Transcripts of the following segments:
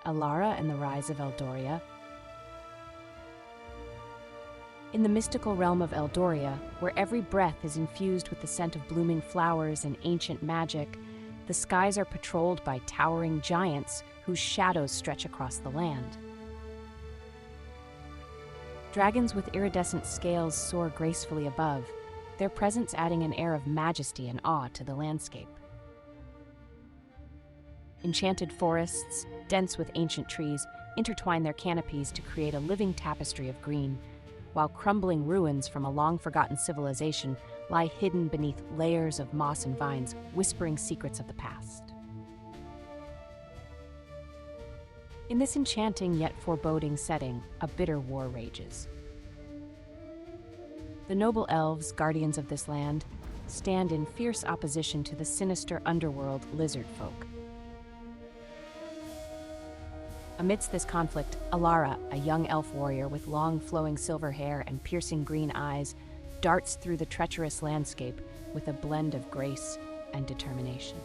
Elara and the Rise of Eldoria. In the mystical realm of Eldoria, where every breath is infused with the scent of blooming flowers and ancient magic, the skies are patrolled by towering giants whose shadows stretch across the land. Dragons with iridescent scales soar gracefully above, their presence adding an air of majesty and awe to the landscape. Enchanted forests, dense with ancient trees, intertwine their canopies to create a living tapestry of green, while crumbling ruins from a long-forgotten civilization lie hidden beneath layers of moss and vines, whispering secrets of the past. In this enchanting yet foreboding setting, a bitter war rages. The noble elves, guardians of this land, stand in fierce opposition to the sinister underworld lizard folk. Amidst this conflict, Elara, a young elf warrior with long flowing silver hair and piercing green eyes, darts through the treacherous landscape with a blend of grace and determination.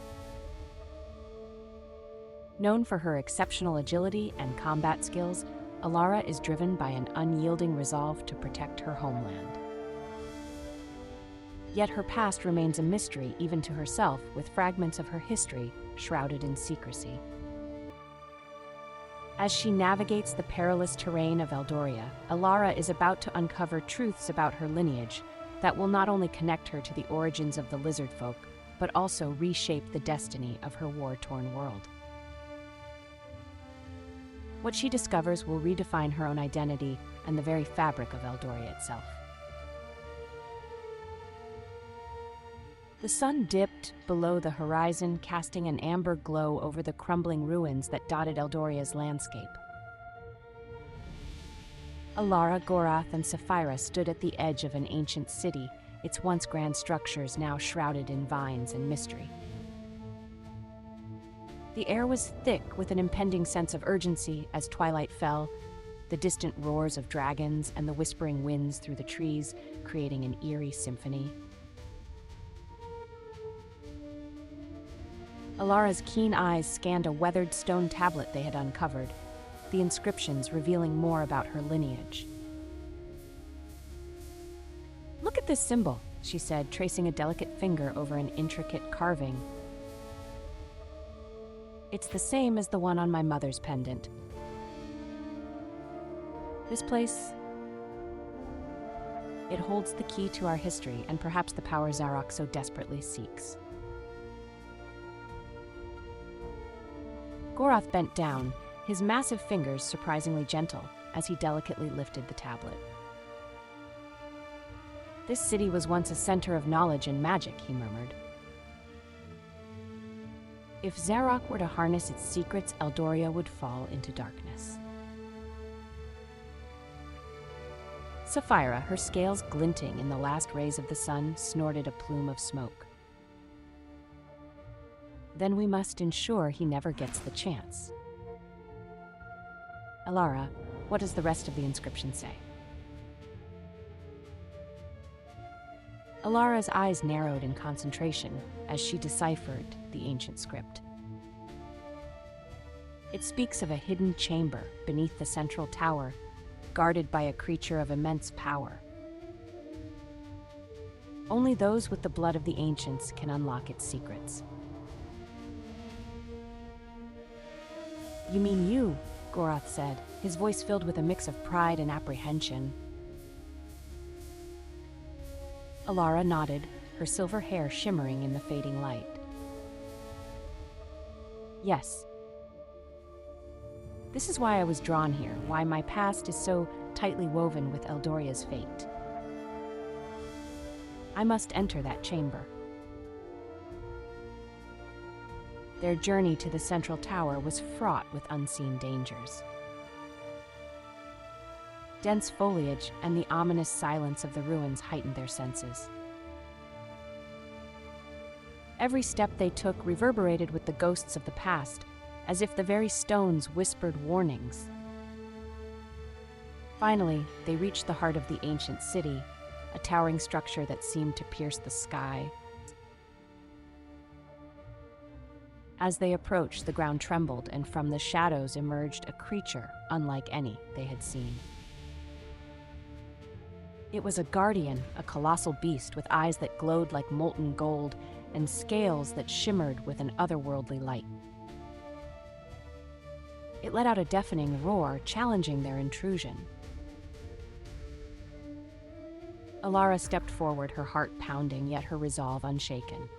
Known for her exceptional agility and combat skills, Elara is driven by an unyielding resolve to protect her homeland. Yet her past remains a mystery even to herself, with fragments of her history shrouded in secrecy. As she navigates the perilous terrain of Eldoria, Elara is about to uncover truths about her lineage that will not only connect her to the origins of the lizard folk, but also reshape the destiny of her war-torn world. What she discovers will redefine her own identity and the very fabric of Eldoria itself. The sun dipped below the horizon, casting an amber glow over the crumbling ruins that dotted Eldoria's landscape. Elara, Gorath, and Sapphira stood at the edge of an ancient city, its once grand structures now shrouded in vines and mystery. The air was thick with an impending sense of urgency as twilight fell, the distant roars of dragons and the whispering winds through the trees creating an eerie symphony. Elara's keen eyes scanned a weathered stone tablet they had uncovered, the inscriptions revealing more about her lineage. "Look at this symbol," she said, tracing a delicate finger over an intricate carving. "It's the same as the one on my mother's pendant. This place, it holds the key to our history and perhaps the power Zarok so desperately seeks." Gorath bent down, his massive fingers surprisingly gentle as he delicately lifted the tablet. "This city was once a center of knowledge and magic," he murmured. "If Zarok were to harness its secrets, Eldoria would fall into darkness." Sapphira, her scales glinting in the last rays of the sun, snorted a plume of smoke. "Then we must ensure he never gets the chance." "Elara, what does the rest of the inscription say?" Elara's eyes narrowed in concentration as she deciphered the ancient script. It speaks of a hidden chamber beneath the central tower, guarded by a creature of immense power. Only those with the blood of the ancients can unlock its secrets. "You mean you," Gorath said, his voice filled with a mix of pride and apprehension. Elara nodded, her silver hair shimmering in the fading light. "Yes. This is why I was drawn here, why my past is so tightly woven with Eldoria's fate. I must enter that chamber." Their journey to the central tower was fraught with unseen dangers. Dense foliage and the ominous silence of the ruins heightened their senses. Every step they took reverberated with the ghosts of the past, as if the very stones whispered warnings. Finally, they reached the heart of the ancient city, a towering structure that seemed to pierce the sky. As they approached, the ground trembled, and from the shadows emerged a creature unlike any they had seen. It was a guardian, a colossal beast with eyes that glowed like molten gold and scales that shimmered with an otherworldly light. It let out a deafening roar, challenging their intrusion. Elara stepped forward, her heart pounding, yet her resolve unshaken.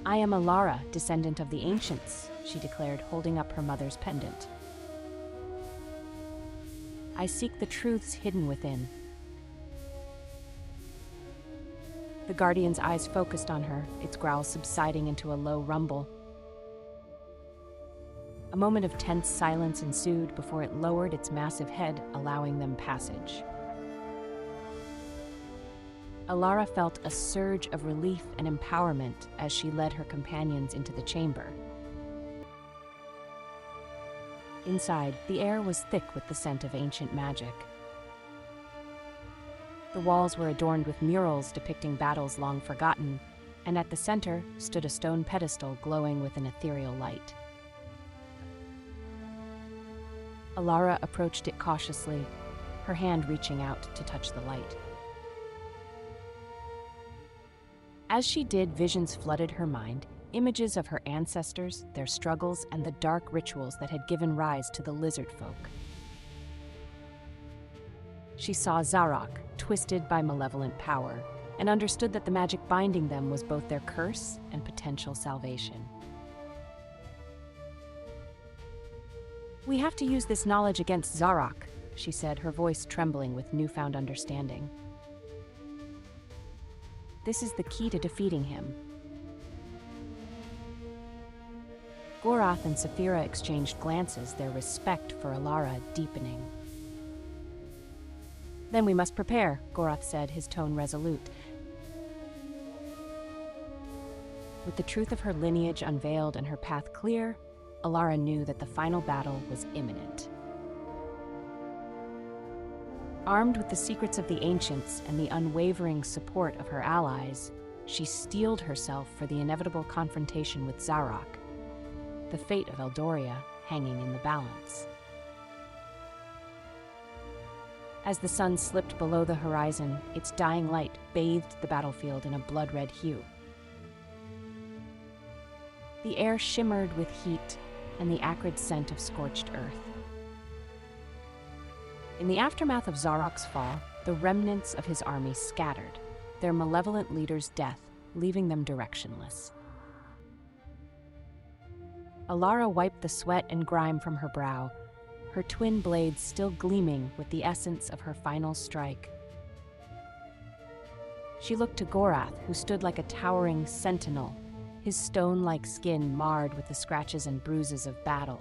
"I am Elara, descendant of the ancients," she declared, holding up her mother's pendant. "I seek the truths hidden within." The guardian's eyes focused on her, its growl subsiding into a low rumble. A moment of tense silence ensued before it lowered its massive head, allowing them passage. Elara felt a surge of relief and empowerment as she led her companions into the chamber. Inside, the air was thick with the scent of ancient magic. The walls were adorned with murals depicting battles long forgotten, and at the center stood a stone pedestal glowing with an ethereal light. Elara approached it cautiously, her hand reaching out to touch the light. As she did, visions flooded her mind, images of her ancestors, their struggles, and the dark rituals that had given rise to the lizard folk. She saw Zarok, twisted by malevolent power, and understood that the magic binding them was both their curse and potential salvation. "We have to use this knowledge against Zarok," she said, her voice trembling with newfound understanding. "This is the key to defeating him." Gorath and Saphira exchanged glances, their respect for Elara deepening. "Then we must prepare," Gorath said, his tone resolute. With the truth of her lineage unveiled and her path clear, Elara knew that the final battle was imminent. Armed with the secrets of the ancients and the unwavering support of her allies, she steeled herself for the inevitable confrontation with Zarok, the fate of Eldoria hanging in the balance. As the sun slipped below the horizon, its dying light bathed the battlefield in a blood-red hue. The air shimmered with heat and the acrid scent of scorched earth. In the aftermath of Zarok's fall, the remnants of his army scattered, their malevolent leader's death leaving them directionless. Elara wiped the sweat and grime from her brow, her twin blades still gleaming with the essence of her final strike. She looked to Gorath, who stood like a towering sentinel, his stone-like skin marred with the scratches and bruises of battle.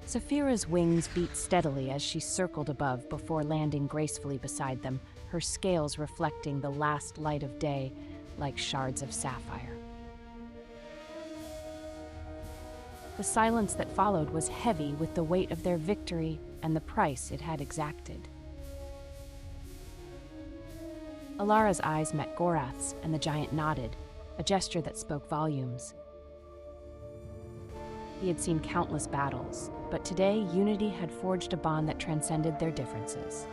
Saphira's wings beat steadily as she circled above before landing gracefully beside them, her scales reflecting the last light of day like shards of sapphire. The silence that followed was heavy with the weight of their victory and the price it had exacted. Elara's eyes met Gorath's, and the giant nodded, a gesture that spoke volumes. He had seen countless battles, but today unity had forged a bond that transcended their differences.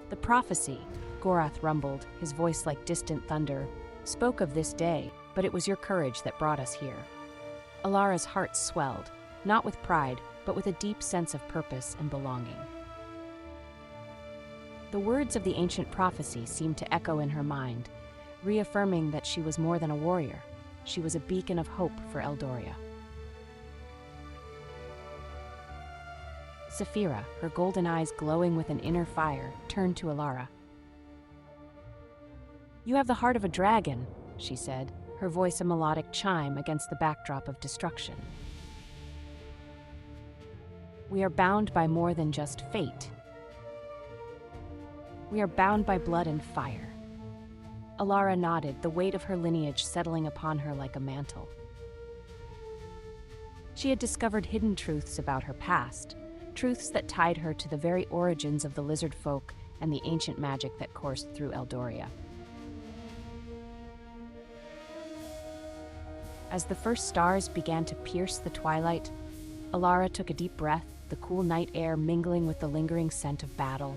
"The prophecy," Gorath rumbled, his voice like distant thunder, "spoke of this day, but it was your courage that brought us here." Elara's heart swelled, not with pride, but with a deep sense of purpose and belonging. The words of the ancient prophecy seemed to echo in her mind, reaffirming that she was more than a warrior. She was a beacon of hope for Eldoria. Saphira, her golden eyes glowing with an inner fire, turned to Elara. "You have the heart of a dragon," she said, her voice a melodic chime against the backdrop of destruction. "We are bound by more than just fate. We are bound by blood and fire." Elara nodded, the weight of her lineage settling upon her like a mantle. She had discovered hidden truths about her past, truths that tied her to the very origins of the lizard folk and the ancient magic that coursed through Eldoria. As the first stars began to pierce the twilight, Elara took a deep breath, the cool night air mingling with the lingering scent of battle.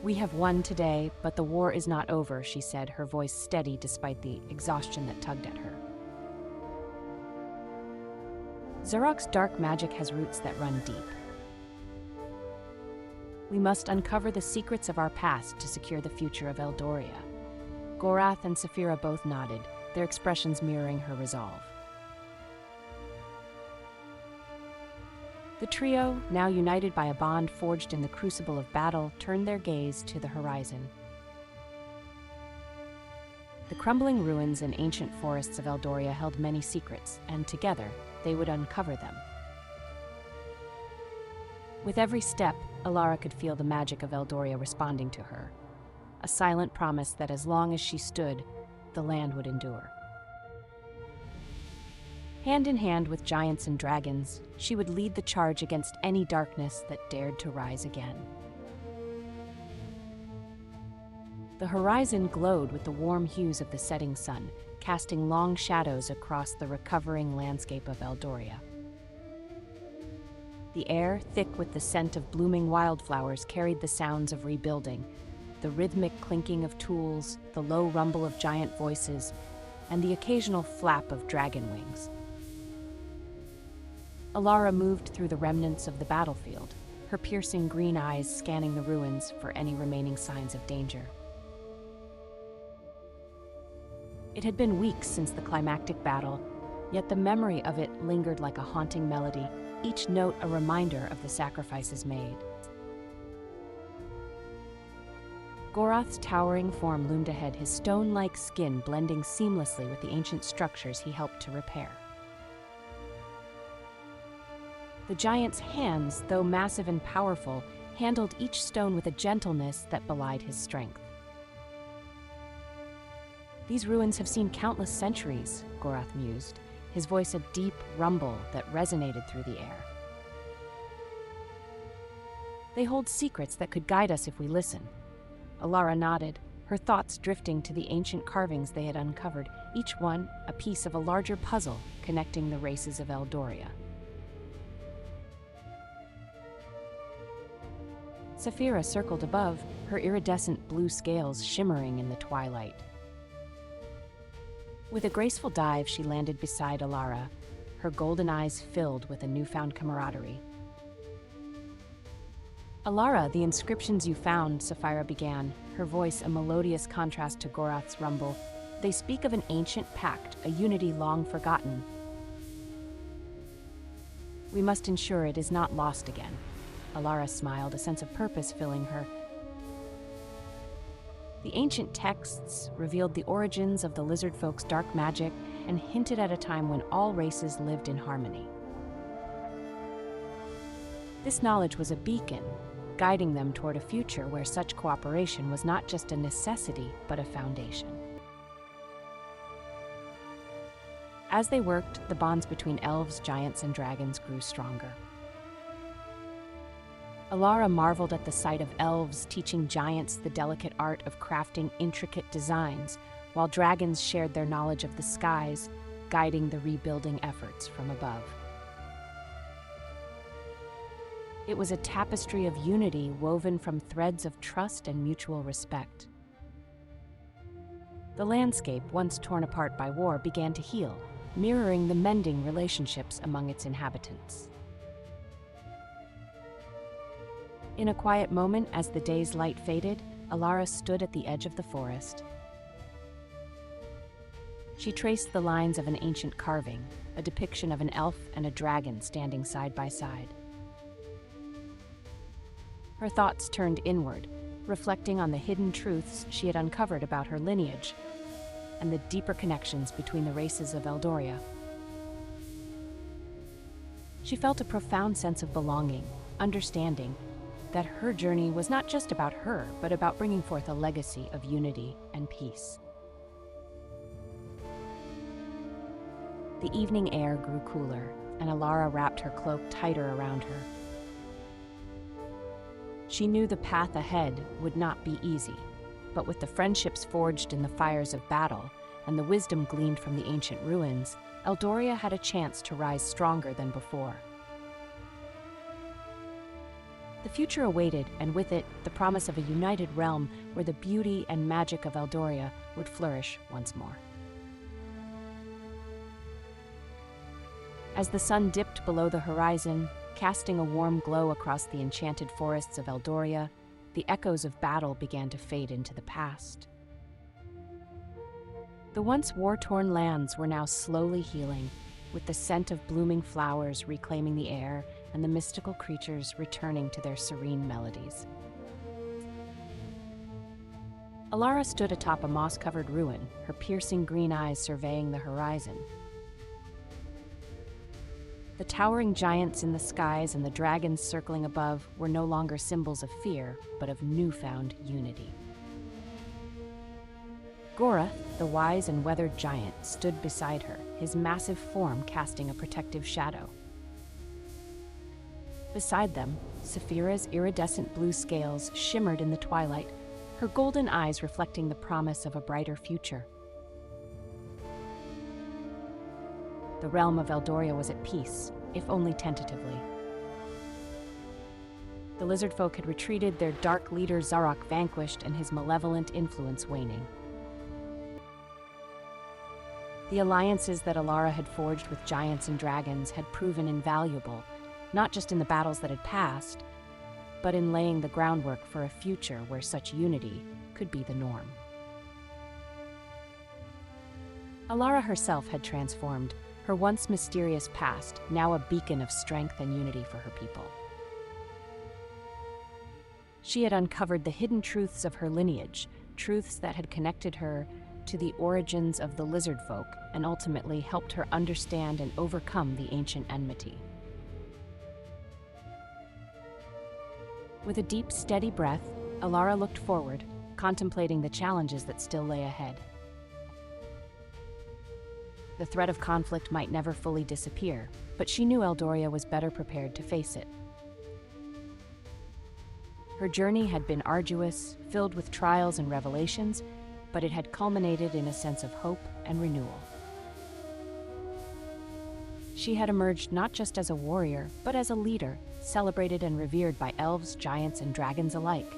"We have won today, but the war is not over," she said, her voice steady despite the exhaustion that tugged at her. Zarok's dark magic has roots that run deep. We must uncover the secrets of our past to secure the future of Eldoria. Gorath and Saphira both nodded, their expressions mirroring her resolve. The trio, now united by a bond forged in the crucible of battle, turned their gaze to the horizon. The crumbling ruins and ancient forests of Eldoria held many secrets, and together, they would uncover them. With every step, Elara could feel the magic of Eldoria responding to her, a silent promise that as long as she stood, the land would endure. Hand in hand with giants and dragons, she would lead the charge against any darkness that dared to rise again. The horizon glowed with the warm hues of the setting sun, casting long shadows across the recovering landscape of Eldoria. The air, thick with the scent of blooming wildflowers, carried the sounds of rebuilding, the rhythmic clinking of tools, the low rumble of giant voices, and the occasional flap of dragon wings. Elara moved through the remnants of the battlefield, her piercing green eyes scanning the ruins for any remaining signs of danger. It had been weeks since the climactic battle, yet the memory of it lingered like a haunting melody, each note a reminder of the sacrifices made. Gorath's towering form loomed ahead, his stone-like skin blending seamlessly with the ancient structures he helped to repair. The giant's hands, though massive and powerful, handled each stone with a gentleness that belied his strength. "These ruins have seen countless centuries," Gorath mused, his voice a deep rumble that resonated through the air. "They hold secrets that could guide us if we listen." Elara nodded, her thoughts drifting to the ancient carvings they had uncovered, each one a piece of a larger puzzle connecting the races of Eldoria. Saphira circled above, her iridescent blue scales shimmering in the twilight. With a graceful dive, she landed beside Elara, her golden eyes filled with a newfound camaraderie. "Elara, the inscriptions you found," Saphira began, her voice a melodious contrast to Gorath's rumble. "They speak of an ancient pact, a unity long forgotten. We must ensure it is not lost again." Elara smiled, a sense of purpose filling her. The ancient texts revealed the origins of the lizard folk's dark magic and hinted at a time when all races lived in harmony. This knowledge was a beacon, guiding them toward a future where such cooperation was not just a necessity, but a foundation. As they worked, the bonds between elves, giants, and dragons grew stronger. Elara marveled at the sight of elves teaching giants the delicate art of crafting intricate designs, while dragons shared their knowledge of the skies, guiding the rebuilding efforts from above. It was a tapestry of unity woven from threads of trust and mutual respect. The landscape, once torn apart by war, began to heal, mirroring the mending relationships among its inhabitants. In a quiet moment, as the day's light faded, Elara stood at the edge of the forest. She traced the lines of an ancient carving, a depiction of an elf and a dragon standing side by side. Her thoughts turned inward, reflecting on the hidden truths she had uncovered about her lineage and the deeper connections between the races of Eldoria. She felt a profound sense of belonging, understanding that her journey was not just about her, but about bringing forth a legacy of unity and peace. The evening air grew cooler, and Elara wrapped her cloak tighter around her. She knew the path ahead would not be easy, but with the friendships forged in the fires of battle and the wisdom gleaned from the ancient ruins, Eldoria had a chance to rise stronger than before. The future awaited, and with it, the promise of a united realm where the beauty and magic of Eldoria would flourish once more. As the sun dipped below the horizon, casting a warm glow across the enchanted forests of Eldoria, the echoes of battle began to fade into the past. The once war-torn lands were now slowly healing, with the scent of blooming flowers reclaiming the air and the mystical creatures returning to their serene melodies. Elara stood atop a moss-covered ruin, her piercing green eyes surveying the horizon. The towering giants in the skies and the dragons circling above were no longer symbols of fear, but of newfound unity. Gorath, the wise and weathered giant, stood beside her, his massive form casting a protective shadow. Beside them, Saphira's iridescent blue scales shimmered in the twilight, her golden eyes reflecting the promise of a brighter future. The realm of Eldoria was at peace, if only tentatively. The lizard folk had retreated, their dark leader Zarok vanquished and his malevolent influence waning. The alliances that Elara had forged with giants and dragons had proven invaluable, not just in the battles that had passed, but in laying the groundwork for a future where such unity could be the norm. Elara herself had transformed, her once mysterious past now a beacon of strength and unity for her people. She had uncovered the hidden truths of her lineage, truths that had connected her to the origins of the lizard folk and ultimately helped her understand and overcome the ancient enmity. With a deep, steady breath, Elara looked forward, contemplating the challenges that still lay ahead. The threat of conflict might never fully disappear, but she knew Eldoria was better prepared to face it. Her journey had been arduous, filled with trials and revelations, but it had culminated in a sense of hope and renewal. She had emerged not just as a warrior, but as a leader, celebrated and revered by elves, giants, and dragons alike.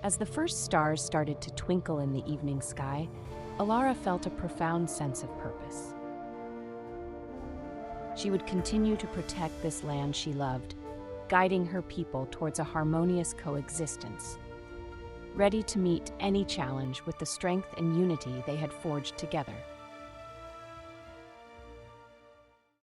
As the first stars started to twinkle in the evening sky, Elara felt a profound sense of purpose. She would continue to protect this land she loved, guiding her people towards a harmonious coexistence, ready to meet any challenge with the strength and unity they had forged together.